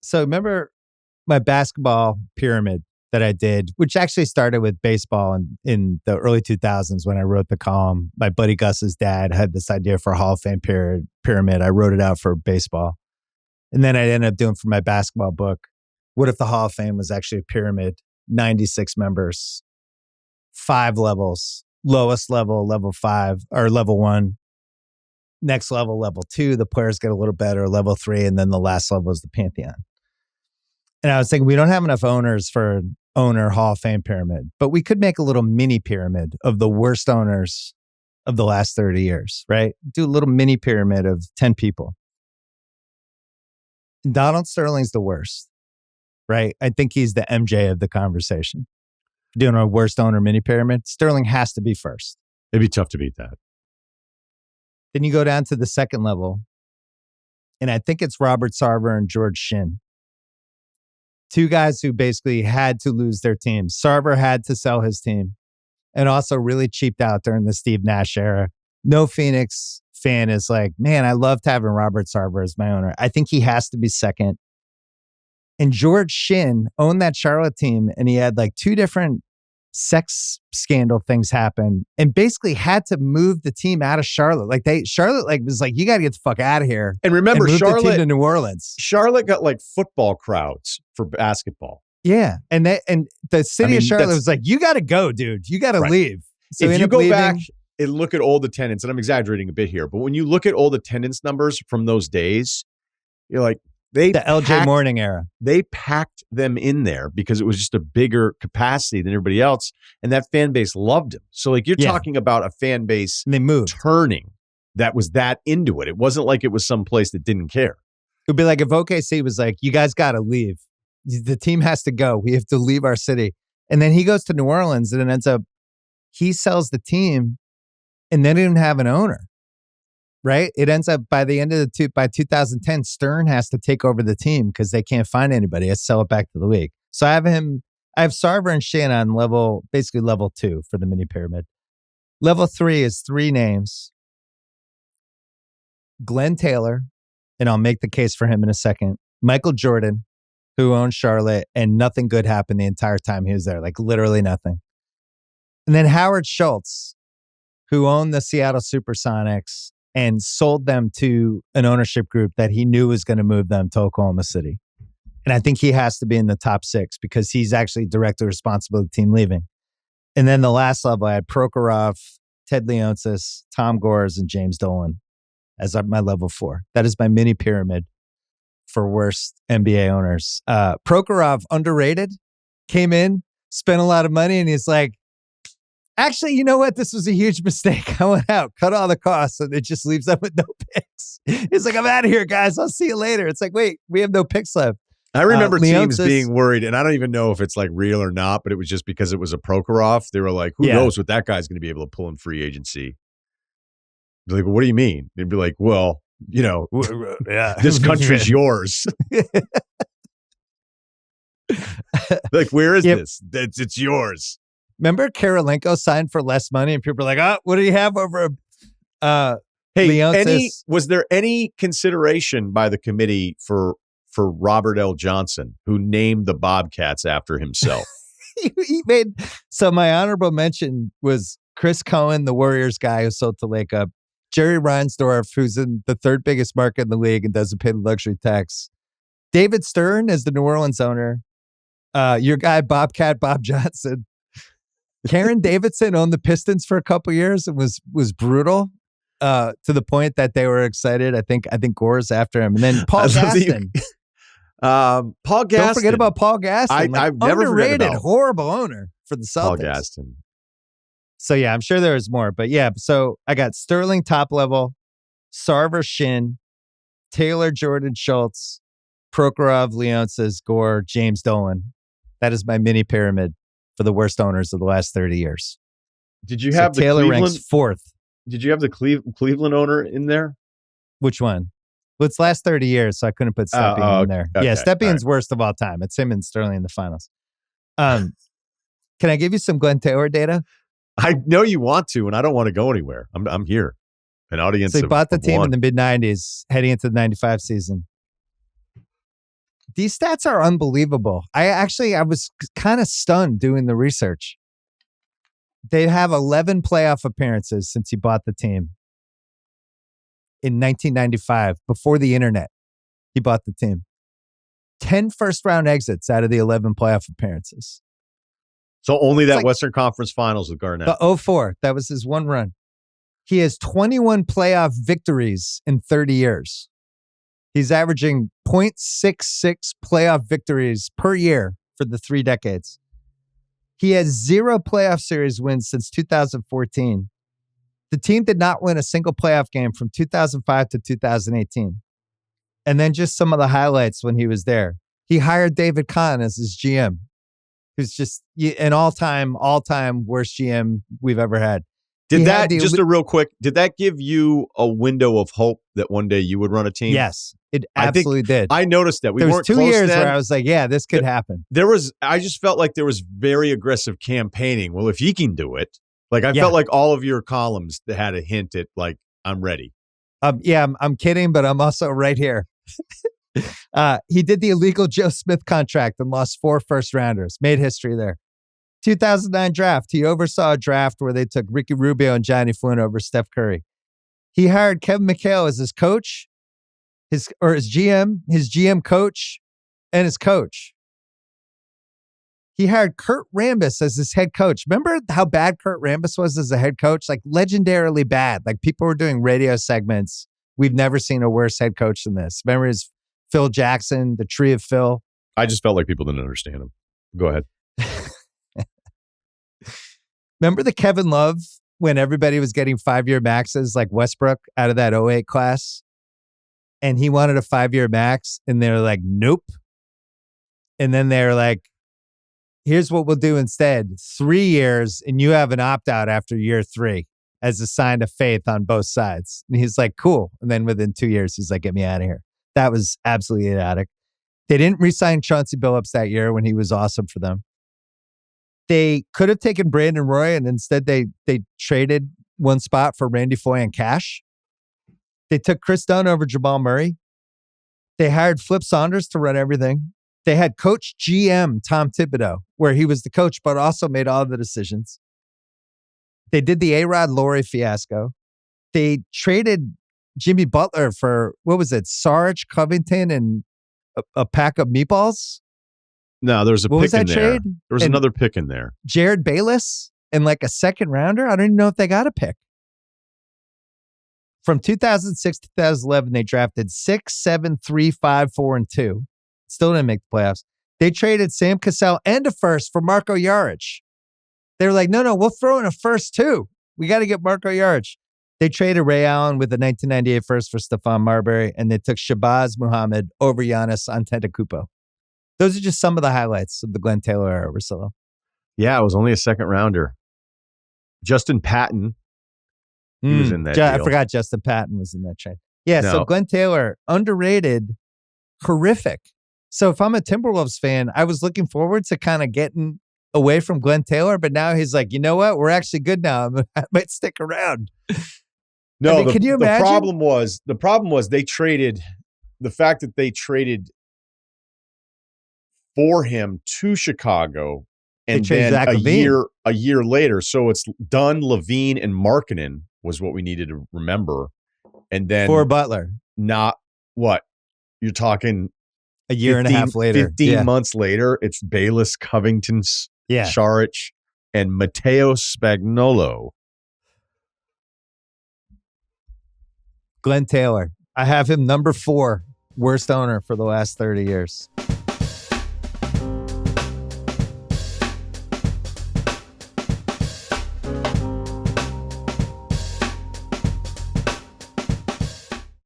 So remember my basketball pyramid that I did, which actually started with baseball in the early 2000s when I wrote the column. My buddy Gus's dad had this idea for a Hall of Fame pyramid. I wrote it out for baseball. And then I ended up doing for my basketball book, what if the Hall of Fame was actually a pyramid? 96 members, 5 levels, lowest level, level 5, or level 1. Next level, level 2, the players get a little better, level 3, and then the last level is the Pantheon. And I was thinking, we don't have enough owners for an owner Hall of Fame pyramid, but we could make a little mini pyramid of the worst owners of the last 30 years, right? Do a little mini pyramid of 10 people. Donald Sterling's the worst, right? I think he's the MJ of the conversation. Doing a worst owner mini pyramid, Sterling has to be first. It'd be tough to beat that. Then you go down to the second level, and I think it's Robert Sarver and George Shinn. 2 guys who basically had to lose their teams. Sarver had to sell his team and also really cheaped out during the Steve Nash era. No Phoenix fan is like, man, I loved having Robert Sarver as my owner. I think he has to be second. And George Shinn owned that Charlotte team, and he had like 2 different sex scandal things happen and basically had to move the team out of Charlotte. Like Charlotte was like, you got to get the fuck out of here. And remember, move Charlotte the team to New Orleans. Charlotte got like football crowds for basketball. Yeah. And the city of Charlotte was like, you got to go, dude. You got to leave. So if you go back and look at old attendance, and I'm exaggerating a bit here, but when you look at old attendance numbers from those days, you're like, the LJ Morning era. They packed them in there because it was just a bigger capacity than everybody else. And that fan base loved him. So like you're talking about a fan base and they moved. Turning that was that into it. It wasn't like it was some place that didn't care. It would be like if OKC was like, you guys got to leave. The team has to go. We have to leave our city. And then he goes to New Orleans and it ends up, he sells the team and they didn't have an owner. Right? It ends up by the end of by 2010, Stern has to take over the team because they can't find anybody. I sell it back to the league. So I have Sarver and Shinn on basically level 2 for the mini pyramid. Level 3 is 3 names. Glenn Taylor, and I'll make the case for him in a second. Michael Jordan, who owned Charlotte, and nothing good happened the entire time he was there, like literally nothing. And then Howard Schultz, who owned the Seattle Supersonics and sold them to an ownership group that he knew was going to move them to Oklahoma City. And I think he has to be in the top 6 because he's actually directly responsible for the team leaving. And then the last level, I had Prokhorov, Ted Leonsis, Tom Gores, and James Dolan as my level 4. That is my mini pyramid for worst NBA owners. Prokhorov, underrated, came in, spent a lot of money, and he's like, actually, you know what? This was a huge mistake. I went out, cut all the costs, and it just leaves them with no picks. It's like, I'm out of here, guys. I'll see you later. It's like, wait, we have no picks left. I remember teams being worried, and I don't even know if it's like real or not, but it was just because it was a Prokhorov. They were like, who knows what that guy's going to be able to pull in free agency? They're like, well, what do you mean? They'd be like, well, you know, this country's yours. Like, where is this? It's yours. Remember Karolinko signed for less money and people are like, oh, what do you have over Leonsis? Was there any consideration by the committee for Robert L. Johnson, who named the Bobcats after himself? So my honorable mention was Chris Cohen, the Warriors guy who sold to Lake Up, Jerry Reinsdorf, who's in the 3rd biggest market in the league and doesn't pay the luxury tax, David Stern as the New Orleans owner, your guy Bobcat Bob Johnson, Karen Davidson owned the Pistons for a couple years and was brutal to the point that they were excited. I think Gore's after him. And then Paul Gaston. Paul Gaston. Don't forget about Paul Gaston. I've never underrated, forget about horrible owner for the Celtics. Paul Gaston. So yeah, I'm sure there is more. But yeah, so I got Sterling top level, Sarver Shinn, Taylor Jordan Schultz, Prokhorov, Leonsis, Gore, James Dolan. That is my mini pyramid for the worst owners of the last 30 years. Did you have Taylor ranks 4th? Did you have the Cleveland owner in there? Which one? Well, it's last 30 years, so I couldn't put Stepien in there. Okay, yeah, Stepien's worst of all time. It's him and Sterling in the finals. Can I give you some Glenn Taylor data? I know you want to, and I don't want to go anywhere. I'm here. An audience. So he bought the team in the mid-90s, heading into the 95 season. These stats are unbelievable. I was kind of stunned doing the research. They have 11 playoff appearances since he bought the team. In 1995, before the internet, he bought the team. 10 first-round exits out of the 11 playoff appearances. So only that Western Conference Finals with Garnett. The 04, that was his one run. He has 21 playoff victories in 30 years. He's averaging 0.66 playoff victories per year for the 3 decades. He has 0 playoff series wins since 2014. The team did not win a single playoff game from 2005 to 2018. And then just some of the highlights when he was there. He hired David Kahn as his GM, who's just an all-time worst GM we've ever had. Did that give you a window of hope that one day you would run a team? Yes, it absolutely did. I noticed that. There was 2 years where I was like, yeah, this could happen. I just felt like there was very aggressive campaigning. Well, if he can do it, felt like all of your columns that had a hint at like, I'm ready. I'm kidding, but I'm also right here. He did the illegal Joe Smith contract and lost 4 first-rounders. Made history there. 2009 draft. He oversaw a draft where they took Ricky Rubio and Johnny Flynn over Steph Curry. He hired Kevin McHale as his coach, his GM coach, and his coach. He hired Kurt Rambis as his head coach. Remember how bad Kurt Rambis was as a head coach? Like legendarily bad. Like people were doing radio segments. We've never seen a worse head coach than this. Remember his Phil Jackson, the Tree of Phil? I just felt like people didn't understand him. Go ahead. Remember the Kevin Love when everybody was getting 5-year maxes like Westbrook out of that 08 class? And he wanted a 5-year max and they're like, nope. And then they're like, here's what we'll do instead. 3 years and you have an opt-out after year 3 as a sign of faith on both sides. And he's like, cool. And then within 2 years, he's like, get me out of here. That was absolutely idiotic. They didn't re-sign Chauncey Billups that year when he was awesome for them. They could have taken Brandon Roy and instead they traded one spot for Randy Foye and cash. They took Chris Dunn over Jamal Murray. They hired Flip Saunders to run everything. They had coach GM Tom Thibodeau, where he was the coach, but also made all the decisions. They did the A-Rod Laurie fiasco. They traded Jimmy Butler for, what was it, Sarge Covington and a pack of meatballs? No, there was a pick in there. Trade? There was another pick in there. Jared Bayless and like a second rounder? I don't even know if they got a pick. From 2006 to 2011, they drafted 6, 7, 3, 5, 4, and 2. Still didn't make the playoffs. They traded Sam Cassell and a first for Marco Jaric. They were like, no, we'll throw in a first too. We got to get Marco Jaric. They traded Ray Allen with the 1998 first for Stephon Marbury, and they took Shabazz Muhammad over Giannis Antetokounmpo. Those are just some of the highlights of the Glenn Taylor era, Russillo. Yeah, it was only a second rounder. Justin Patton, he was in that deal. I forgot Justin Patton was in that trade. Yeah, so Glenn Taylor, underrated, horrific. So if I'm a Timberwolves fan, I was looking forward to kind of getting away from Glenn Taylor, but now he's like, you know what? We're actually good now. I might stick around. No, I mean, can you imagine? The problem was they traded, the fact that they traded for him to Chicago and then a year later. So it's Dunn, Levine, and Markkanen was what we needed to remember. And then for Butler. Not what? You're talking a year and a half later. 15 months later, it's Bayless, Covington, Saric, and Matteo Spagnolo. Glenn Taylor. I have him number 4 worst owner for the last 30 years.